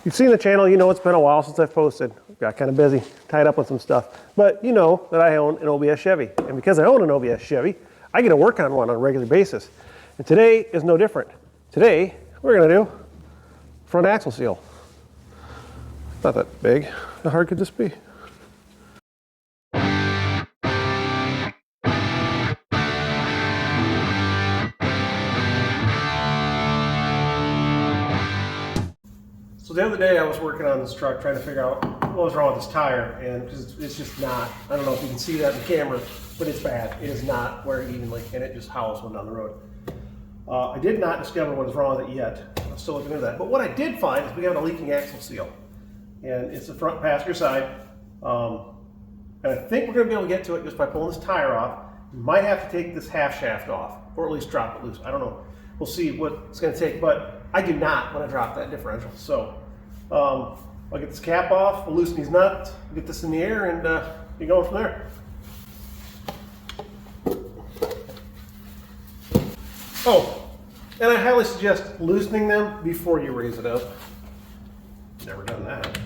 you've seen the channel, you know it's been a while since I've posted. Got kind of busy, tied up with some stuff. But you know that I own an OBS Chevy. And because I own an OBS Chevy, I get to work on one on a regular basis. And today is no different. Today, we're gonna do front axle seal. Not that big. How hard could this be? So the other day I was working on this truck trying to figure out what was wrong with this tire, and it's just not, I don't know if you can see that in the camera, but it's bad. It is not wearing evenly, and it just howls when down the road. I did not discover what is wrong with it yet. I'm still looking into that. But what I did find is we have a leaking axle seal, and it's the front passenger side. And I think we're going to be able to get to it just by pulling this tire off. We might have to take this half shaft off, or at least drop it loose. I don't know. We'll see what it's going to take, but I do not want to drop that differential. So I'll get this cap off, we'll loosen these nuts, get this in the air, and be going from there. Oh, and I highly suggest loosening them before you raise it up. Never done that.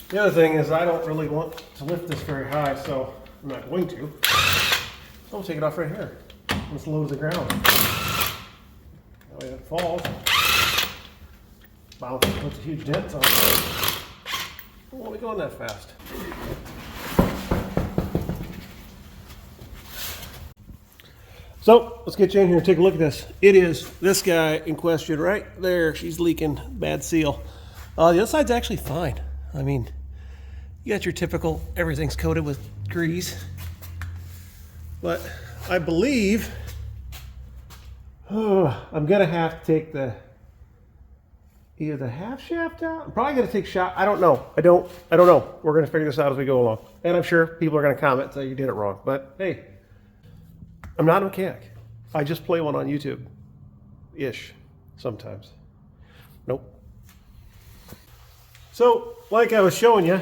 The other thing is I don't really want to lift this very high, so I'm not going to. So I'll take it off right here. It's low to the ground. That way it falls. Wow, puts a huge dent on it. Why are we going that fast? So let's get you in here and take a look at this. It is this guy in question right there. She's leaking, bad seal. The other side's actually fine. I mean, you got your typical, everything's coated with grease. But I believe, I'm gonna have to take either the half shaft out. I'm probably gonna take shot. I don't know. I don't know. We're gonna figure this out as we go along. And I'm sure people are gonna comment and say you did it wrong. But hey, I'm not a mechanic. I just play one on YouTube-ish sometimes. Nope. So, like I was showing you,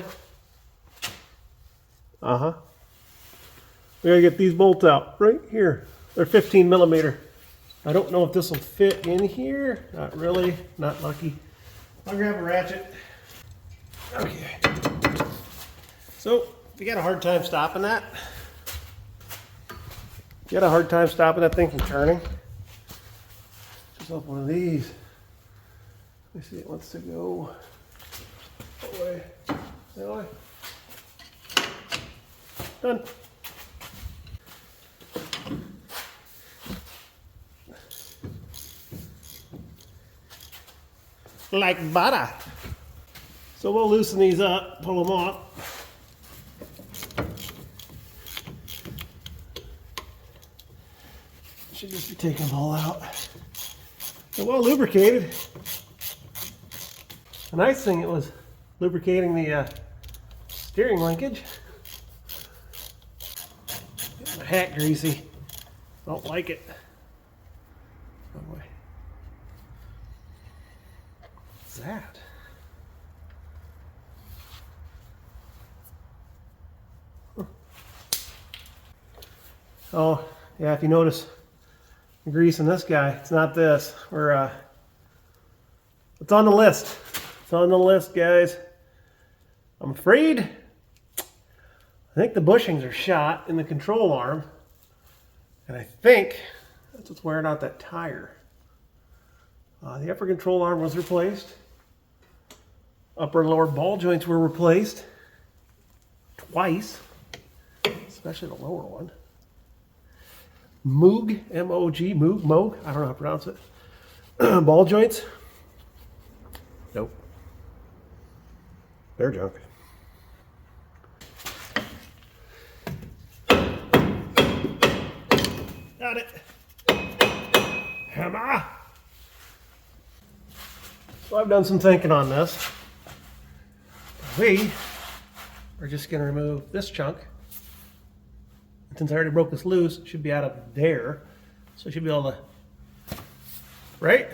we gotta get these bolts out right here. They're 15 millimeter. I don't know if this will fit in here. Not really, not lucky. I'll grab a ratchet. Okay. So, if you got a hard time stopping that, thing from turning, just open one of these. Let me see, it wants to go that way, that way. Done. Like butter. So we'll loosen these up, pull them off. Should just be taking them all out. They're well lubricated. The nice thing, it was lubricating the steering linkage. Getting my hat greasy. Don't like it. Oh boy. What's that? Huh. Oh, yeah, if you notice the grease in this guy, it's not this. It's on the list. It's on the list, guys. I'm afraid, I think the bushings are shot in the control arm, and I think that's what's wearing out that tire. The upper control arm was replaced. Upper and lower ball joints were replaced twice, especially the lower one. Moog, M-O-G, Moog, I don't know how to pronounce it. Ball joints, nope. They're junk. Got it. Hammer. So I've done some thinking on this. We are just going to remove this chunk. Since I already broke this loose, it should be out of there. So I should be able to, right?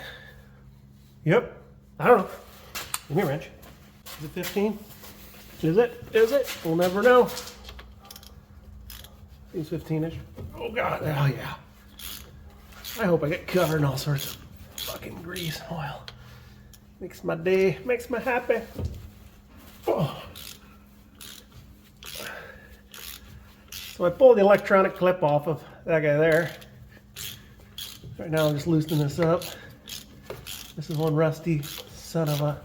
Yep. I don't know. Give me a wrench. Is it 15? Is it? Is it? We'll never know. It's 15-ish. Oh God. Oh yeah. I hope I get covered in all sorts of fucking grease and oil. Makes my day, makes me happy. Oh. So I pulled the electronic clip off of that guy there. Right now I'm just loosening this up. This is one rusty son of a...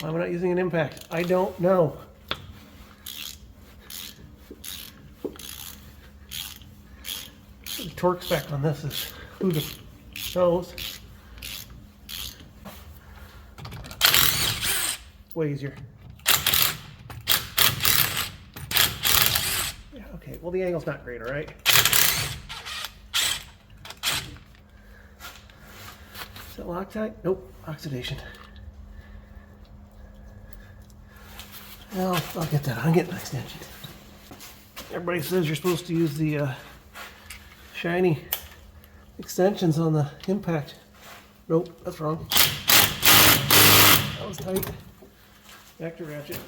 Why am I not using an impact? I don't know. The torque spec on this is who the knows. It's way easier. Yeah, okay, well the angle's not great, alright? Is it Loctite? Nope, oxidation. Well, I'll get that. I'll get an extension. Everybody says you're supposed to use the shiny extensions on the impact. Nope, that's wrong. That was tight. Back to ratchet.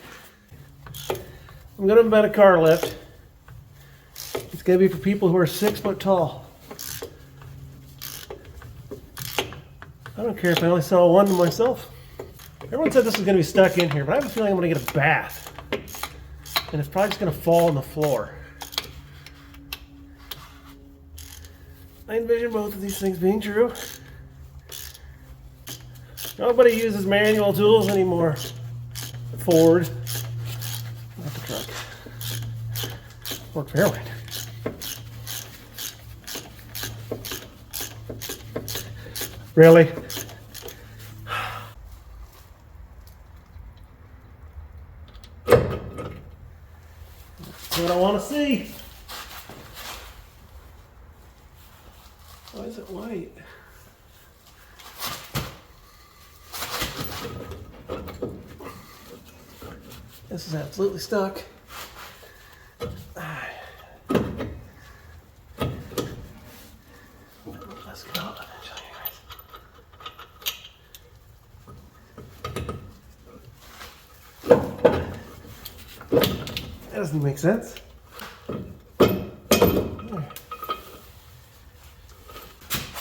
I'm gonna bet a car lift. It's gonna be for people who are 6 foot tall. I don't care if I only sell one to myself. Everyone said this was gonna be stuck in here, but I have a feeling I'm gonna get a bath. And it's probably just gonna fall on the floor. I envision both of these things being true. Nobody uses manual tools anymore. Ford, not the truck. Ford Fairlane. Really? That's what I want to see. Why is it white? This is absolutely stuck. Let's go out and show you guys. That doesn't make sense.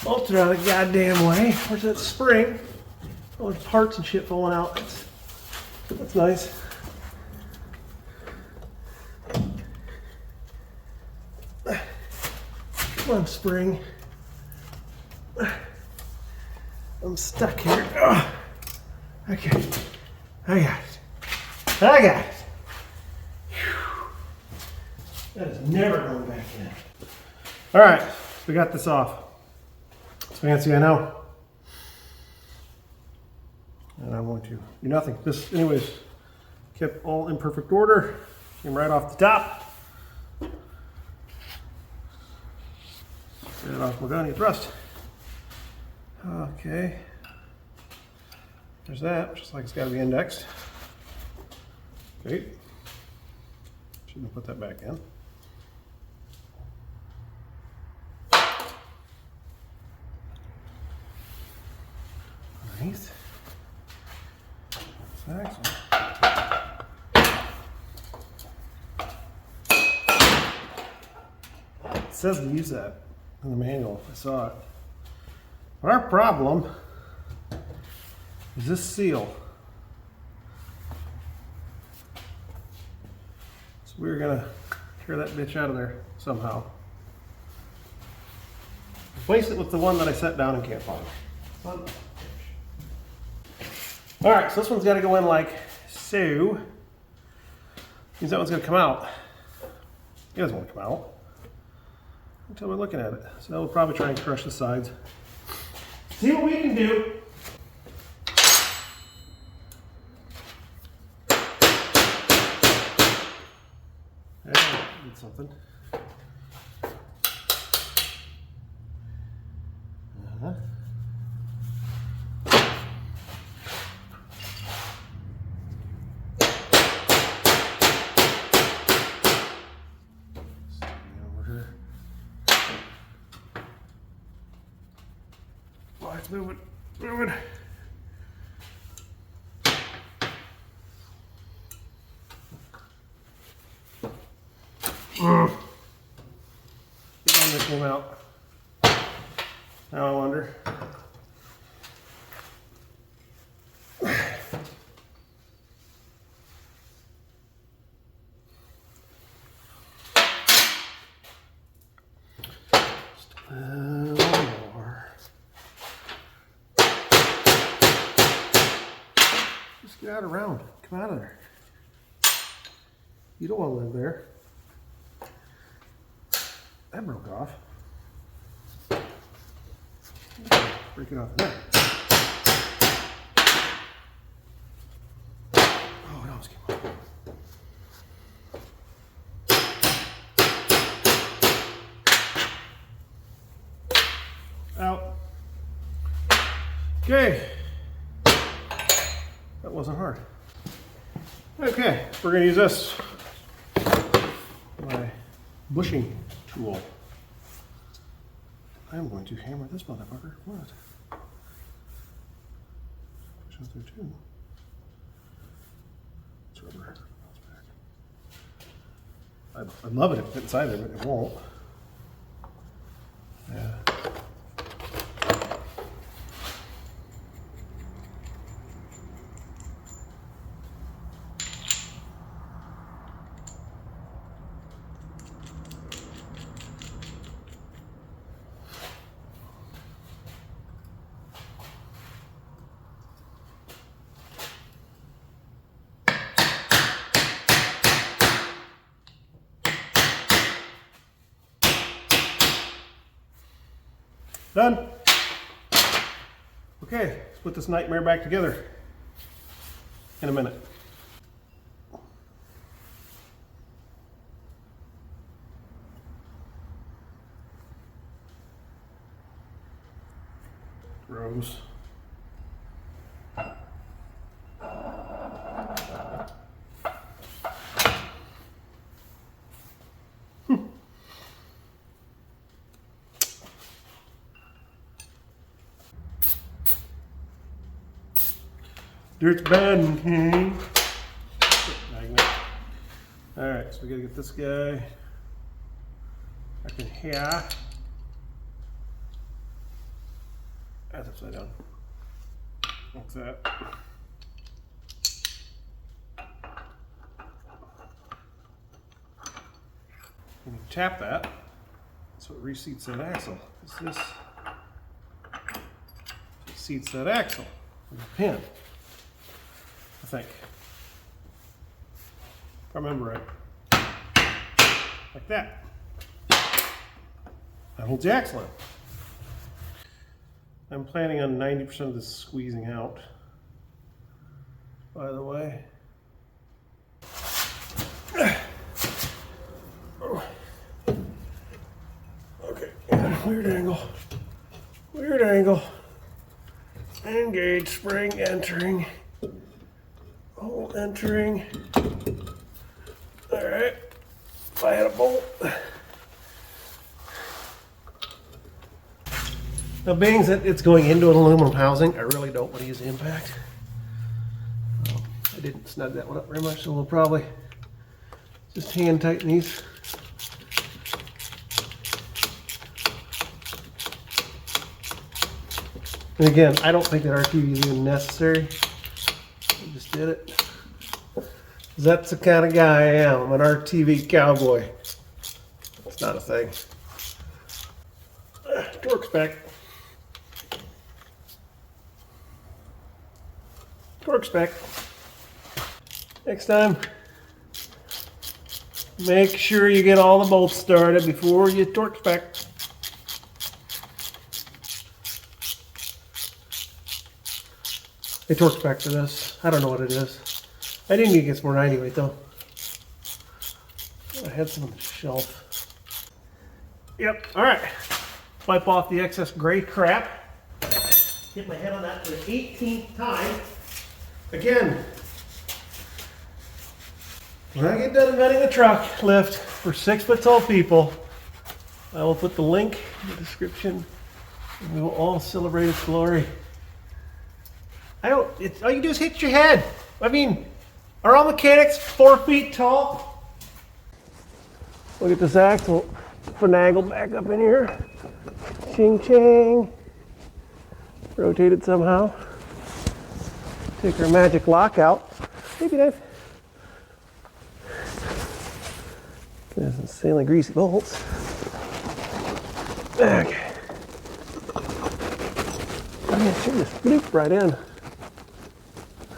Bolted out of the goddamn way. Where's that spring? Oh, there's parts and shit falling out. That's nice. Come on, spring. I'm stuck here. Ugh. Okay. I got it. I got it. Whew. That is never going back in. All right, so we got this off. It's fancy, I know. And I'm going to do nothing. This, anyways, kept all in perfect order. Came right off the top. Get it off my gun, you thrust. Okay. There's that, just like it's got to be indexed. Great. Shouldn't put that back in. Underneath. That's the next one. It says to use that in the manual. I saw it. But our problem is this seal. So we're gonna tear that bitch out of there somehow. Replace it with the one that I set down and can't find. All right, so this one's got to go in like so. Means that one's gonna come out. It doesn't want to come out until we're looking at it. So we'll probably try and crush the sides. See what we can do. Hey, did something. Oh, it's moving, moving. Get on, this came out. Now I wonder. Just a little more. Just get out around. Come out of there. You don't want to live there. That broke off. Break it off there. Oh, no, it's getting out. Okay. That wasn't hard. Okay, we're going to use this. My bushing tool. I'm going to hammer this motherfucker. What? Push out there too. It's rubber. I'd love it if it fit inside there, but it won't. Yeah. Done. Okay, let's put this nightmare back together in a minute. Gross. Dirt's bad. Alright, so we gotta get this guy back in here. That's upside down. What's that? When you tap that, so it reseats that axle. It's this seats that axle with a pin. I think. If I remember right. Like that. That holds the axle in. I'm planning on 90% of this squeezing out, by the way. Okay, weird angle. Weird angle. Engage, spring entering. Hole entering. Alright. If I had a bolt. Now, being that it's going into an aluminum housing, I really don't want to use the impact. I didn't snug that one up very much, so we'll probably just hand tighten these. And again, I don't think that RTV is even necessary. I just did it. That's the kind of guy I am. I'm an RTV cowboy. It's not a thing. Torque spec. Torque spec. Next time, make sure you get all the bolts started before you torque spec. They torque spec for this. I don't know what it is. I didn't think it's more 90 weight though. I had some on the shelf. Yep. All right. Wipe off the excess gray crap. Hit my head on that for the 18th time. Again, when I get done inventing the truck lift for 6 foot tall people, I will put the link in the description and we will all celebrate its glory. All you do is hit your head. I mean, are all mechanics 4 feet tall? Look at this axle finagled back up in here. Ching ching. rotate it somehow. Take our magic lock out. Maybe that. There's some insanely greasy bolts. Okay. Yeah, sure, just bloop right in.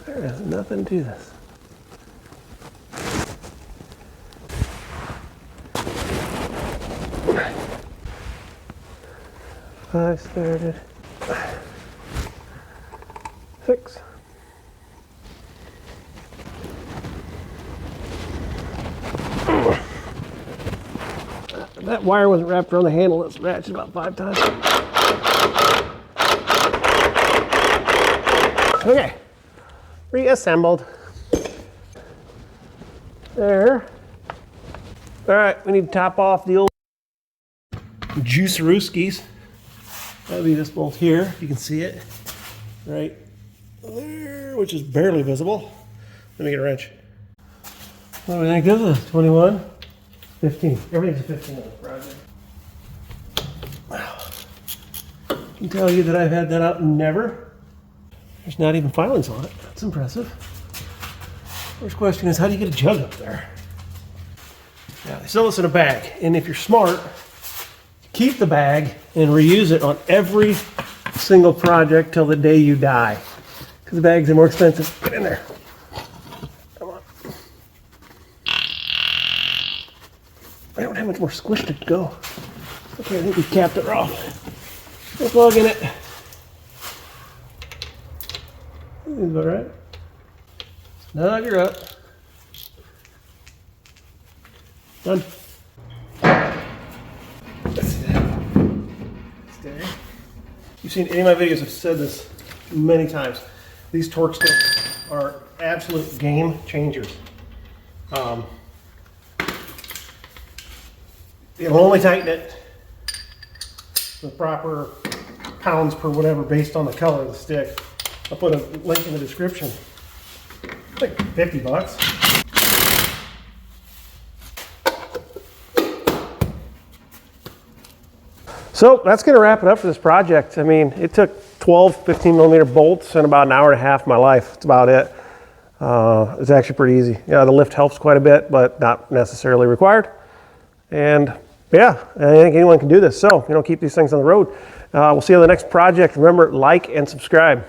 There is nothing to this. Five started. 6. That wire wasn't wrapped around the handle. It's ratcheted about 5 times. Okay, reassembled. There. All right, we need to top off the old juicerooskies. That'll be this bolt here. You can see it right there, which is barely visible. Let me get a wrench. What do we think this is? 21, 15. Everything's a 15 on this project. Wow. I can tell you that I've had that out never. There's not even filings on it. That's impressive. First question is, how do you get a jug up there? Now, they sell this in a bag, and if you're smart, keep the bag and reuse it on every single project till the day you die. Because the bags are more expensive. Get in there. Come on. I don't have much more squish to go. Okay, I think we capped it off. We'll plug in it. Seems about right. Snug her up. Done. You've seen any of my videos, I've said this many times. These torque sticks are absolute game changers. It'll only tighten it the proper pounds per whatever based on the color of the stick. I'll put a link in the description. I think $50. So that's going to wrap it up for this project. I mean, it took 12 15mm bolts and about an hour and a half of my life. That's about it. It's actually pretty easy. Yeah, the lift helps quite a bit, but not necessarily required. And yeah, I think anyone can do this. So, keep these things on the road. We'll see you on the next project. Remember, like and subscribe.